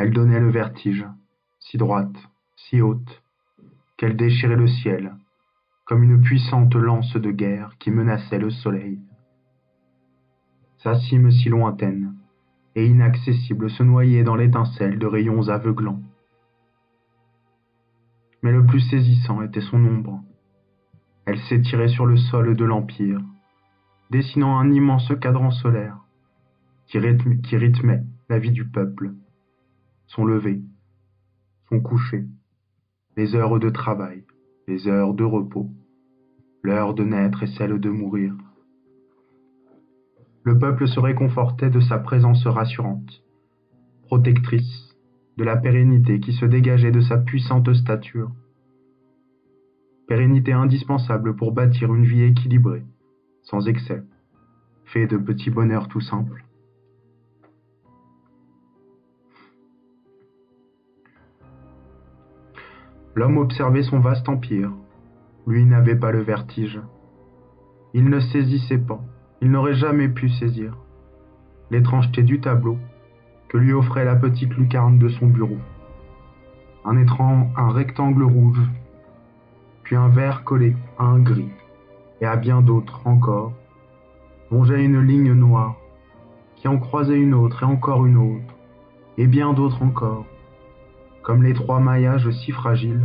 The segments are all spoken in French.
Elle donnait le vertige, si droite, si haute, qu'elle déchirait le ciel, comme une puissante lance de guerre qui menaçait le soleil. Sa cime si lointaine et inaccessible se noyait dans l'étincelle de rayons aveuglants. Mais le plus saisissant était son ombre. Elle s'étirait sur le sol de l'Empire, dessinant un immense cadran solaire qui rythmait la vie du peuple, son lever, son coucher, les heures de travail, les heures de repos, l'heure de naître et celle de mourir. Le peuple se réconfortait de sa présence rassurante, protectrice, de la pérennité qui se dégageait de sa puissante stature. Pérennité indispensable pour bâtir une vie équilibrée, sans excès, fait de petits bonheurs tout simples. L'homme observait son vaste empire. Lui n'avait pas le vertige. Il ne saisissait pas, il n'aurait jamais pu saisir l'étrangeté du tableau que lui offrait la petite lucarne de son bureau. Un rectangle rouge, puis un vert collé à un gris, et à bien d'autres encore, longeait une ligne noire, qui en croisait une autre et encore une autre, et bien d'autres encore, comme l'étroit maillage si fragile,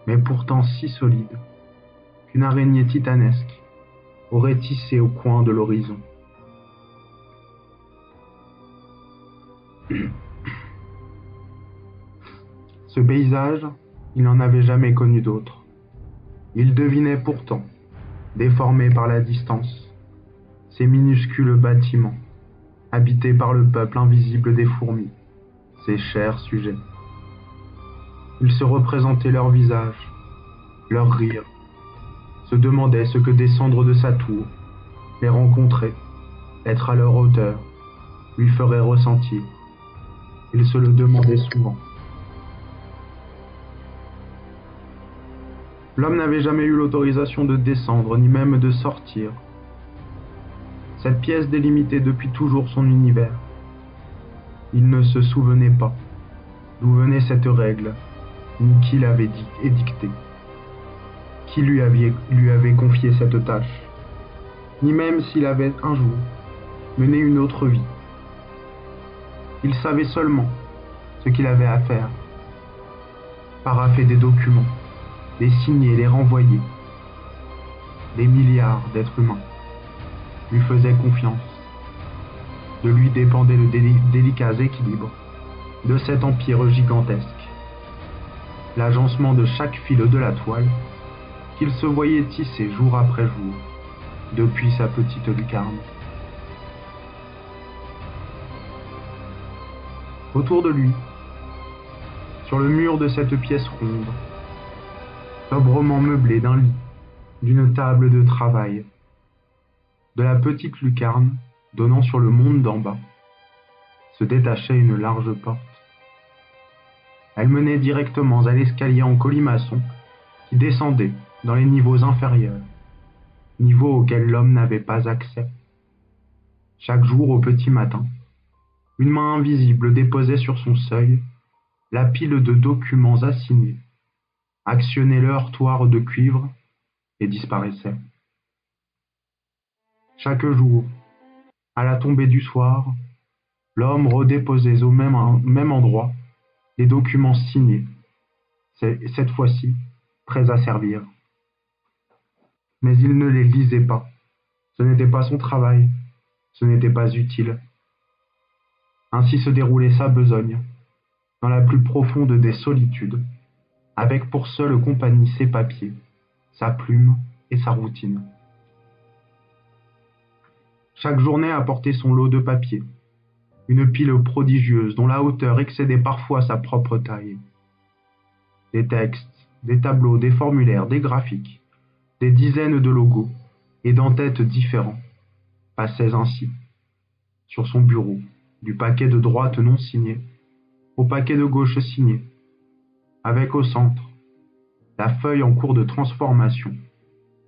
mais pourtant si solide, qu'une araignée titanesque aurait tissé au coin de l'horizon. Ce paysage, il n'en avait jamais connu d'autre. Il devinait pourtant, déformé par la distance, ces minuscules bâtiments, habités par le peuple invisible des fourmis, ces chers sujets. Il se représentait leurs visages, leurs rires, se demandait ce que descendre de sa tour, les rencontrer, être à leur hauteur, lui ferait ressentir. Il se le demandait souvent. L'homme n'avait jamais eu l'autorisation de descendre, ni même de sortir. Cette pièce délimitait depuis toujours son univers. Il ne se souvenait pas d'où venait cette règle, ni qui l'avait édictée, qui lui avait confié cette tâche, ni même s'il avait un jour mené une autre vie. Il savait seulement ce qu'il avait à faire, parapher des documents, les signer, les renvoyer. Des milliards d'êtres humains lui faisaient confiance. De lui dépendait le délicat équilibre de cet empire gigantesque. L'agencement de chaque fil de la toile qu'il se voyait tisser jour après jour depuis sa petite lucarne. Autour de lui, sur le mur de cette pièce ronde, sobrement meublée d'un lit, d'une table de travail, de la petite lucarne donnant sur le monde d'en bas, se détachait une large porte. Elle menait directement à l'escalier en colimaçon qui descendait dans les niveaux inférieurs, niveaux auxquels l'homme n'avait pas accès. Chaque jour au petit matin, une main invisible déposait sur son seuil la pile de documents assignés, actionnait le heurtoir de cuivre et disparaissait. Chaque jour, à la tombée du soir, l'homme redéposait au même endroit les documents signés, cette fois-ci prêts à servir. Mais il ne les lisait pas. Ce n'était pas son travail, ce n'était pas utile. Ainsi se déroulait sa besogne, dans la plus profonde des solitudes, avec pour seule compagnie ses papiers, sa plume et sa routine. Chaque journée apportait son lot de papier, une pile prodigieuse dont la hauteur excédait parfois sa propre taille. Des textes, des tableaux, des formulaires, des graphiques, des dizaines de logos et d'entêtes différents passaient ainsi, sur son bureau, du paquet de droite non signé au paquet de gauche signé, avec au centre la feuille en cours de transformation,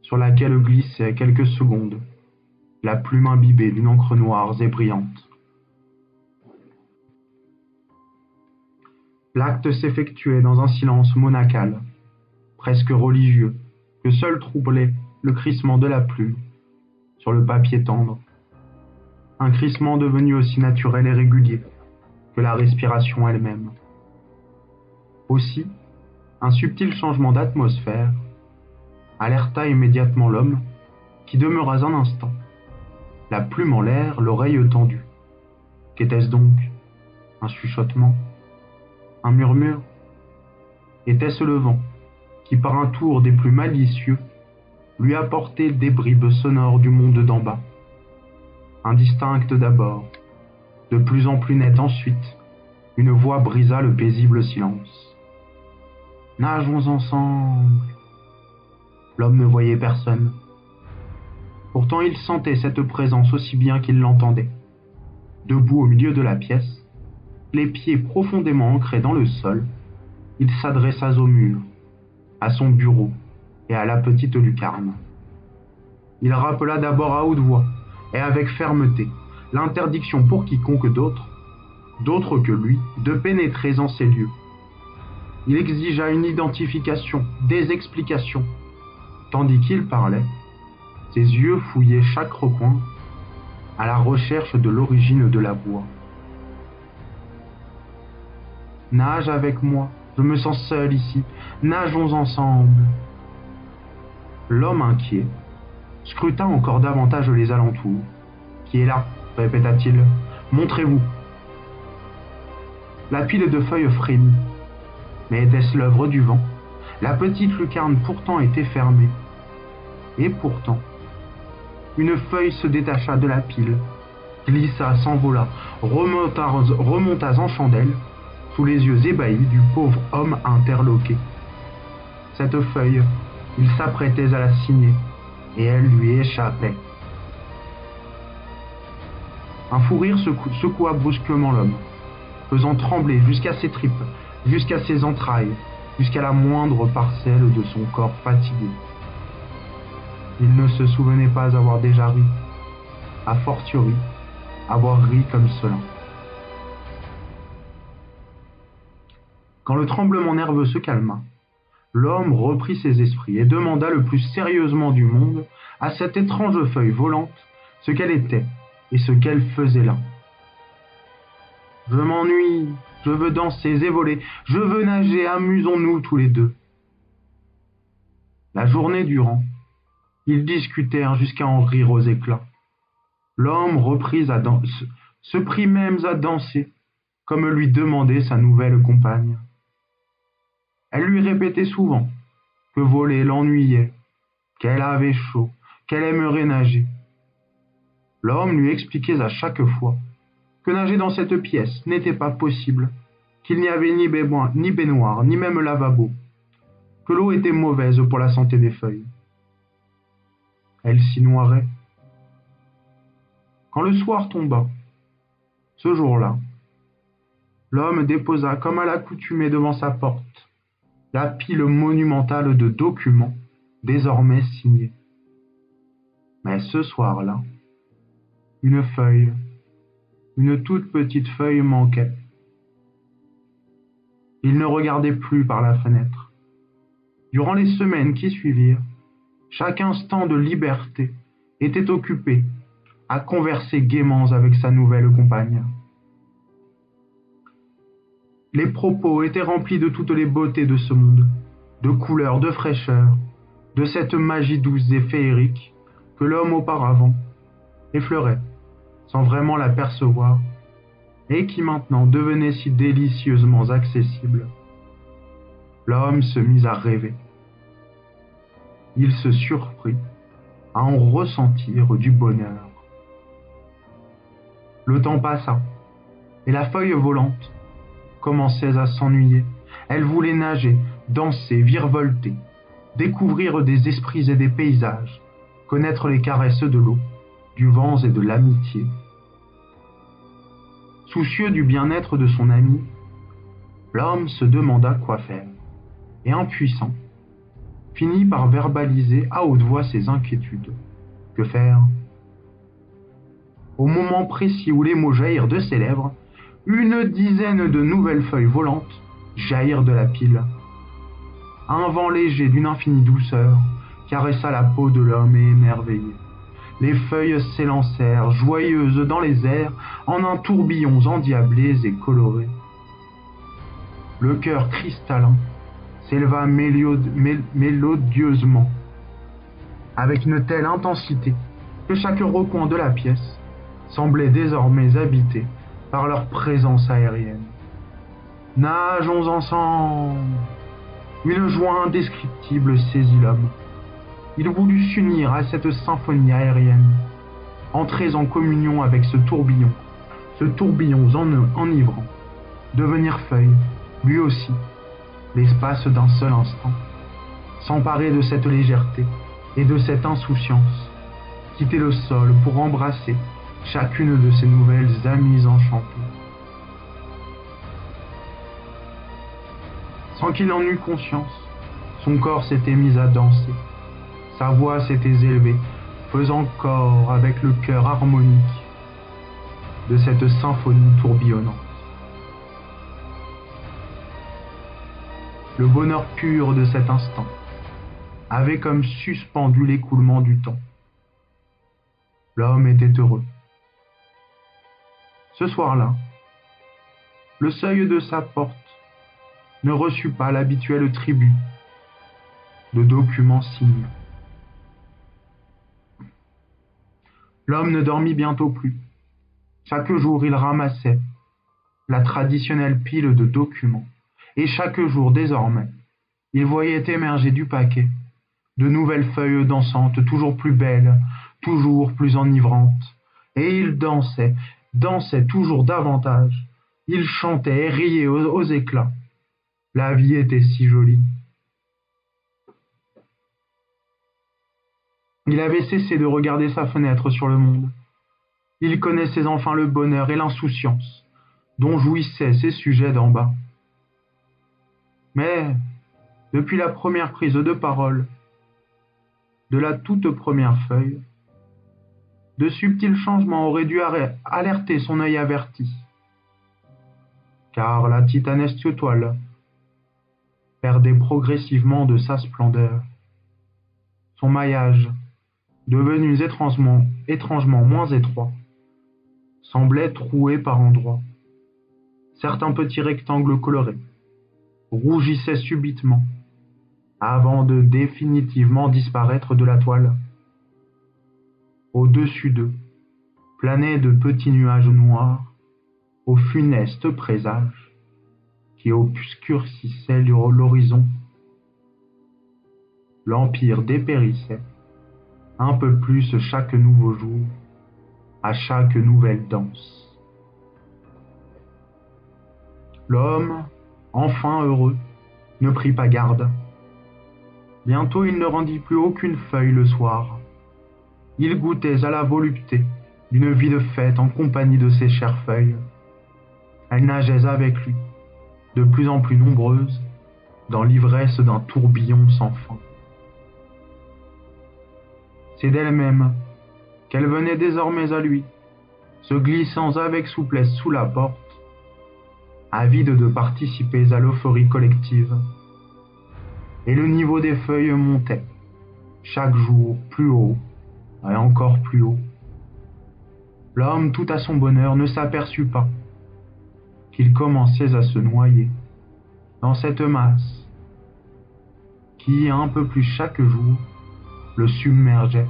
sur laquelle glissait quelques secondes la plume imbibée d'une encre noire et brillante. L'acte s'effectuait dans un silence monacal, presque religieux, que seul troublait le crissement de la plume sur le papier tendre. Un crissement devenu aussi naturel et régulier que la respiration elle-même. Aussi, un subtil changement d'atmosphère alerta immédiatement l'homme, qui demeura un instant, la plume en l'air, l'oreille tendue. Qu'était-ce donc? Un chuchotement? Un murmure? Était-ce le vent qui, par un tour des plus malicieux, lui apportait des bribes sonores du monde d'en bas? Indistincte d'abord, de plus en plus nette ensuite, une voix brisa le paisible silence. « Nageons ensemble !» L'homme ne voyait personne. Pourtant il sentait cette présence aussi bien qu'il l'entendait. Debout au milieu de la pièce, les pieds profondément ancrés dans le sol, il s'adressa au mur, à son bureau et à la petite lucarne. Il rappela d'abord à haute voix et avec fermeté l'interdiction pour quiconque d'autre que lui, de pénétrer en ces lieux. Il exigea une identification, des explications. Tandis qu'il parlait, ses yeux fouillaient chaque recoin à la recherche de l'origine de la voix. « Nage avec moi, je me sens seul ici, nageons ensemble. » L'homme inquiet scruta encore davantage les alentours. « Qui est là ?» répéta-t-il. « Montrez-vous. » La pile de feuilles frémit. Mais était-ce l'œuvre du vent? La petite lucarne pourtant était fermée. Et pourtant, une feuille se détacha de la pile, glissa, s'envola, remonta en chandelle, sous les yeux ébahis du pauvre homme interloqué. Cette feuille, il s'apprêtait à la signer, et elle lui échappait. Un fou rire secoua brusquement l'homme, faisant trembler jusqu'à ses tripes, jusqu'à ses entrailles, jusqu'à la moindre parcelle de son corps fatigué. Il ne se souvenait pas avoir déjà ri, a fortiori avoir ri comme cela. Quand le tremblement nerveux se calma, l'homme reprit ses esprits et demanda le plus sérieusement du monde à cette étrange feuille volante ce qu'elle était et ce qu'elle faisait là. « Je m'ennuie, je veux danser et voler, je veux nager, amusons-nous tous les deux. » La journée durant, ils discutèrent jusqu'à en rire aux éclats. L'homme se prit même à danser, comme lui demandait sa nouvelle compagne. Elle lui répétait souvent que voler l'ennuyait, qu'elle avait chaud, qu'elle aimerait nager. L'homme lui expliquait à chaque fois que nager dans cette pièce n'était pas possible, qu'il n'y avait ni baignoire, ni même lavabo, que l'eau était mauvaise pour la santé des feuilles. Elle s'y noirait. Quand le soir tomba, ce jour-là, l'homme déposa comme à l'accoutumée devant sa porte la pile monumentale de documents désormais signés. Mais ce soir-là, une feuille, une toute petite feuille manquait. Il ne regardait plus par la fenêtre. Durant les semaines qui suivirent, chaque instant de liberté était occupé à converser gaiement avec sa nouvelle compagne. Les propos étaient remplis de toutes les beautés de ce monde, de couleurs, de fraîcheur, de cette magie douce et féerique que l'homme auparavant effleurait, sans vraiment l'apercevoir, et qui maintenant devenait si délicieusement accessible. L'homme se mit à rêver. Il se surprit à en ressentir du bonheur. Le temps passa, et la feuille volante commençait à s'ennuyer. Elle voulait nager, danser, virevolter, découvrir des esprits et des paysages, connaître les caresses de l'eau, du vent et de l'amitié. Soucieux du bien-être de son ami, l'homme se demanda quoi faire, et impuissant, finit par verbaliser à haute voix ses inquiétudes. Que faire? Au moment précis où les mots jaillirent de ses lèvres, une dizaine de nouvelles feuilles volantes jaillir de la pile. Un vent léger d'une infinie douceur caressa la peau de l'homme et émerveillé. Les feuilles s'élancèrent, joyeuses dans les airs, en un tourbillon endiablés et colorés. Le cœur cristallin s'éleva mélodieusement, avec une telle intensité que chaque recoin de la pièce semblait désormais habité par leur présence aérienne. Nageons ensemble! Une joie indescriptible saisit l'homme. Il voulut s'unir à cette symphonie aérienne, entrer en communion avec ce tourbillon enivrant, devenir feuille, lui aussi, l'espace d'un seul instant, s'emparer de cette légèreté et de cette insouciance, quitter le sol pour embrasser chacune de ces nouvelles amies enchantées. Sans qu'il en eût conscience, son corps s'était mis à danser, sa voix s'était élevée, faisant corps avec le cœur harmonique de cette symphonie tourbillonnante. Le bonheur pur de cet instant avait comme suspendu l'écoulement du temps. L'homme était heureux. Ce soir-là, le seuil de sa porte ne reçut pas l'habituel tribut de documents signés. L'homme ne dormit bientôt plus. Chaque jour, il ramassait la traditionnelle pile de documents, et chaque jour, désormais, il voyait émerger du paquet de nouvelles feuilles dansantes, toujours plus belles, toujours plus enivrantes, et il dansait toujours davantage. Il chantait et riait aux éclats. La vie était si jolie. Il avait cessé de regarder sa fenêtre sur le monde. Il connaissait enfin le bonheur et l'insouciance dont jouissaient ces sujets d'en bas. Mais, depuis la première prise de parole, de la toute première feuille, de subtils changements auraient dû alerter son œil averti. Car la titanesque toile perdait progressivement de sa splendeur. Son maillage, devenu étrangement moins étroit, semblait troué par endroits. Certains petits rectangles colorés rougissaient subitement, avant de définitivement disparaître de la toile. Au-dessus d'eux planaient de petits nuages noirs, au funeste présage qui obscurcissait l'horizon. L'empire dépérissait un peu plus chaque nouveau jour, à chaque nouvelle danse. L'homme, enfin heureux, ne prit pas garde. Bientôt il ne rendit plus aucune feuille le soir. Il goûtait à la volupté d'une vie de fête en compagnie de ses chères feuilles. Elles nageaient avec lui, de plus en plus nombreuses, dans l'ivresse d'un tourbillon sans fin. C'est d'elle-même qu'elle venait désormais à lui, se glissant avec souplesse sous la porte, avide de participer à l'euphorie collective. Et le niveau des feuilles montait, chaque jour plus haut et encore plus haut. L'homme, tout à son bonheur, ne s'aperçut pas qu'il commençait à se noyer dans cette masse qui, un peu plus chaque jour, le submergeait.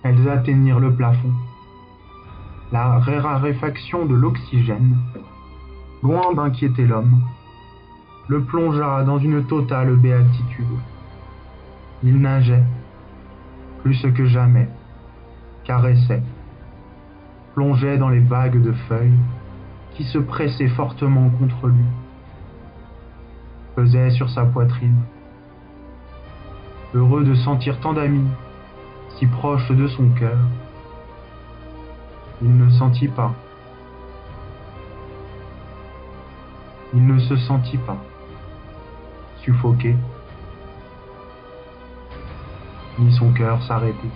Elles atteignirent le plafond. La raréfaction de l'oxygène, loin d'inquiéter l'homme, le plongea dans une totale béatitude. Il nageait, plus que jamais, caressait, plongeait dans les vagues de feuilles qui se pressaient fortement contre lui, pesait sur sa poitrine. Heureux de sentir tant d'amis si proches de son cœur, il ne sentit pas. Il ne se sentit pas suffoqué, ni son cœur s'arrêter.